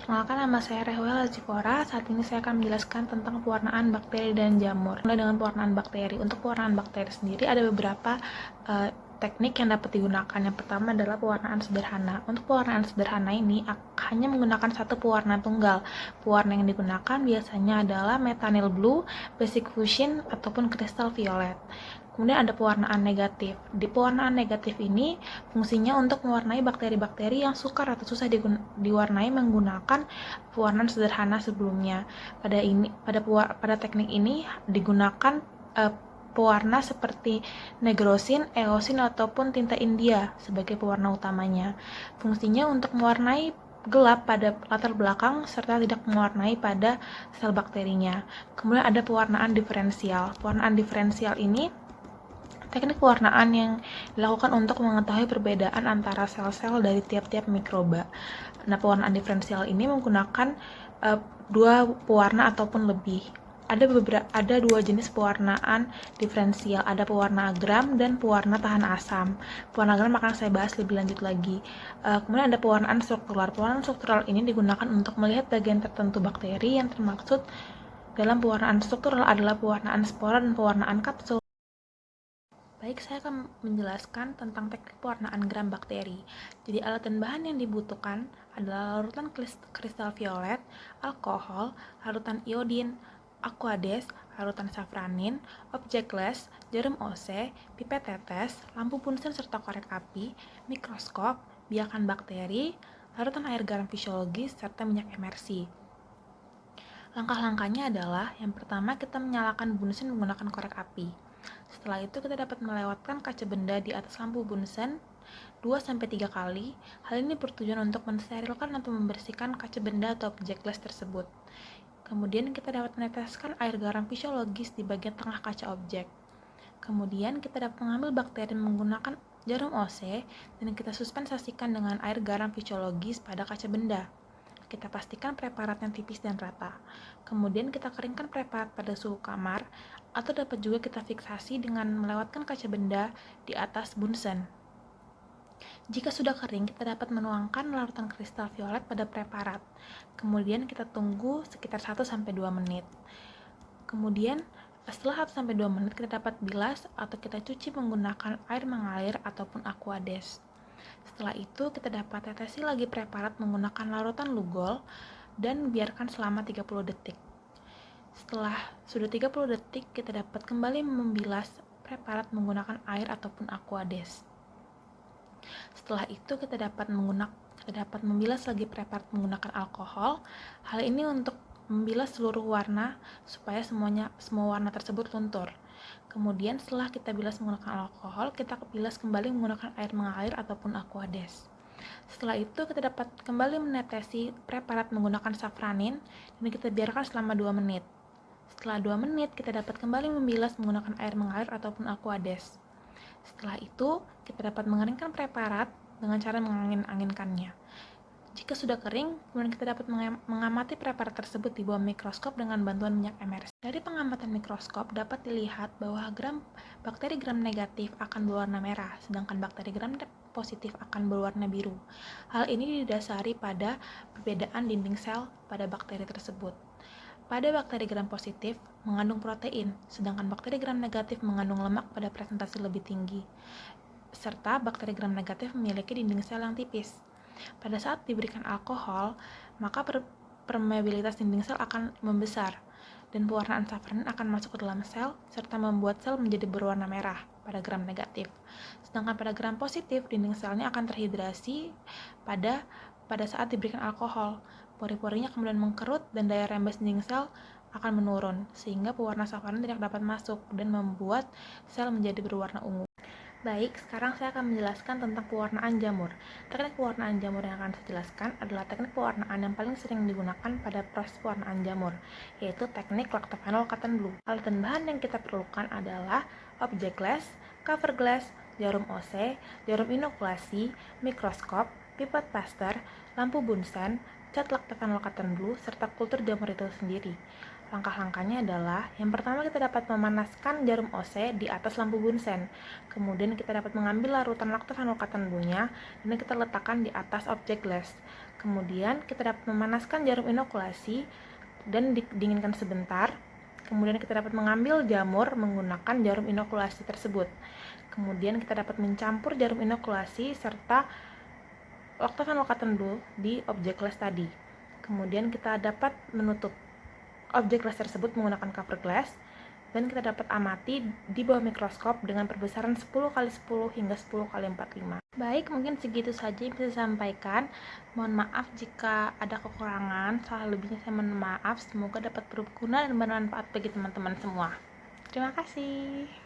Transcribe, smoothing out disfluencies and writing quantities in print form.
Perkenalkan, nama saya Rehwel Lazikora. Saat ini saya akan menjelaskan tentang pewarnaan bakteri dan jamur. Mulai dengan pewarnaan bakteri. Untuk pewarnaan bakteri sendiri ada beberapa teknik yang dapat digunakan. Yang pertama adalah pewarnaan sederhana. Untuk pewarnaan sederhana ini hanya menggunakan satu pewarna tunggal. Pewarna yang digunakan biasanya adalah methanol blue, basic fuchsin, ataupun crystal violet. Kemudian ada pewarnaan negatif. Di pewarnaan negatif ini fungsinya untuk mewarnai bakteri-bakteri yang sukar atau susah diwarnai menggunakan pewarnaan sederhana sebelumnya. Pada teknik ini digunakan pewarna seperti negrosin, eosin, ataupun tinta India sebagai pewarna utamanya. Fungsinya untuk mewarnai gelap pada latar belakang serta tidak mewarnai pada sel bakterinya. Kemudian ada pewarnaan diferensial. Pewarnaan diferensial ini teknik pewarnaan yang dilakukan untuk mengetahui perbedaan antara sel-sel dari tiap-tiap mikroba. Nah, pewarnaan diferensial ini menggunakan dua pewarna ataupun lebih. Ada dua jenis pewarnaan diferensial, ada pewarna gram dan pewarna tahan asam. Pewarna gram akan saya bahas lebih lanjut lagi. Kemudian ada pewarnaan struktural. Pewarnaan struktural ini digunakan untuk melihat bagian tertentu bakteri. Yang termaksud dalam pewarnaan struktural adalah pewarnaan spora dan pewarnaan kapsul. Baik, saya akan menjelaskan tentang teknik pewarnaan gram bakteri. Jadi, alat dan bahan yang dibutuhkan adalah larutan kristal violet, alkohol, larutan iodin, aquades, larutan safranin, objek les, jarum OC, pipet tetes, lampu Bunsen serta korek api, mikroskop, biakan bakteri, larutan air garam fisiologis, serta minyak emersi. Langkah-langkahnya adalah, yang pertama kita menyalakan Bunsen menggunakan korek api. Setelah itu kita dapat melewatkan kaca benda di atas lampu Bunsen 2-3 kali. Hal ini bertujuan untuk mensterilkan atau membersihkan kaca benda atau objek les tersebut. Kemudian kita dapat meneteskan air garam fisiologis di bagian tengah kaca objek. Kemudian kita dapat mengambil bakteri menggunakan jarum OC dan kita suspensasikan dengan air garam fisiologis pada kaca benda. Kita pastikan preparatnya tipis dan rata. Kemudian kita keringkan preparat pada suhu kamar, atau dapat juga kita fiksasi dengan melewatkan kaca benda di atas Bunsen. Jika sudah kering, kita dapat menuangkan larutan kristal violet pada preparat. Kemudian kita tunggu sekitar 1-2 menit. Kemudian setelah 1-2 menit kita dapat bilas atau kita cuci menggunakan air mengalir ataupun aquades. Setelah itu kita dapat tetesi lagi preparat menggunakan larutan Lugol dan biarkan selama 30 detik. Setelah sudah 30 detik, kita dapat kembali membilas preparat menggunakan air ataupun aquades. Setelah itu kita dapat membilas lagi preparat menggunakan alkohol. Hal ini untuk membilas seluruh warna supaya semua warna tersebut luntur. Kemudian setelah kita bilas menggunakan alkohol, kita bilas kembali menggunakan air mengalir ataupun aquades. Setelah itu kita dapat kembali menetesi preparat menggunakan safranin dan kita biarkan selama 2 menit. Setelah 2 menit, kita dapat kembali membilas menggunakan air mengalir ataupun aquades. Setelah itu, kita dapat mengeringkan preparat dengan cara mengangin-anginkannya. Jika sudah kering, kemudian kita dapat mengamati preparat tersebut di bawah mikroskop dengan bantuan minyak emersi. Dari pengamatan mikroskop dapat dilihat bahwa bakteri gram negatif akan berwarna merah, sedangkan bakteri gram positif akan berwarna biru. Hal ini didasari pada perbedaan dinding sel pada bakteri tersebut. Pada bakteri gram positif mengandung protein, sedangkan bakteri gram negatif mengandung lemak pada presentasi lebih tinggi. Serta bakteri gram negatif memiliki dinding sel yang tipis. Pada saat diberikan alkohol, maka permeabilitas dinding sel akan membesar dan pewarnaan safranin akan masuk ke dalam sel serta membuat sel menjadi berwarna merah pada gram negatif. Sedangkan pada gram positif, dinding selnya akan terhidrasi pada saat diberikan alkohol. Pori-porinya kemudian mengkerut dan daya rembes dinding sel akan menurun sehingga pewarna safranin tidak dapat masuk dan membuat sel menjadi berwarna ungu. Baik, sekarang saya akan menjelaskan tentang pewarnaan jamur. Teknik pewarnaan jamur yang akan saya jelaskan adalah teknik pewarnaan yang paling sering digunakan pada proses pewarnaan jamur, yaitu teknik lactophenol cotton blue. Alat dan bahan yang kita perlukan adalah objek les, cover glass, jarum OC, jarum inokulasi, mikroskop, pipet Pasteur, lampu Bunsen, cat lactophenol cotton blue, serta kultur jamur itu sendiri. Langkah-langkahnya adalah, yang pertama kita dapat memanaskan jarum OC di atas lampu bunsen. Kemudian kita dapat mengambil larutan laktofenolketonurnya dan kita letakkan di atas objek les. Kemudian kita dapat memanaskan jarum inokulasi dan didinginkan sebentar. Kemudian kita dapat mengambil jamur menggunakan jarum inokulasi tersebut. Kemudian kita dapat mencampur jarum inokulasi serta laktofenolketonur di objek les tadi. Kemudian kita dapat menutup objek les tersebut menggunakan cover glass dan kita dapat amati di bawah mikroskop dengan perbesaran 10x10 hingga 10x45. Baik, mungkin segitu saja yang bisa saya sampaikan. Mohon maaf jika ada kekurangan, salah lebihnya saya mohon maaf. Semoga dapat berguna dan bermanfaat bagi teman-teman semua. Terima kasih.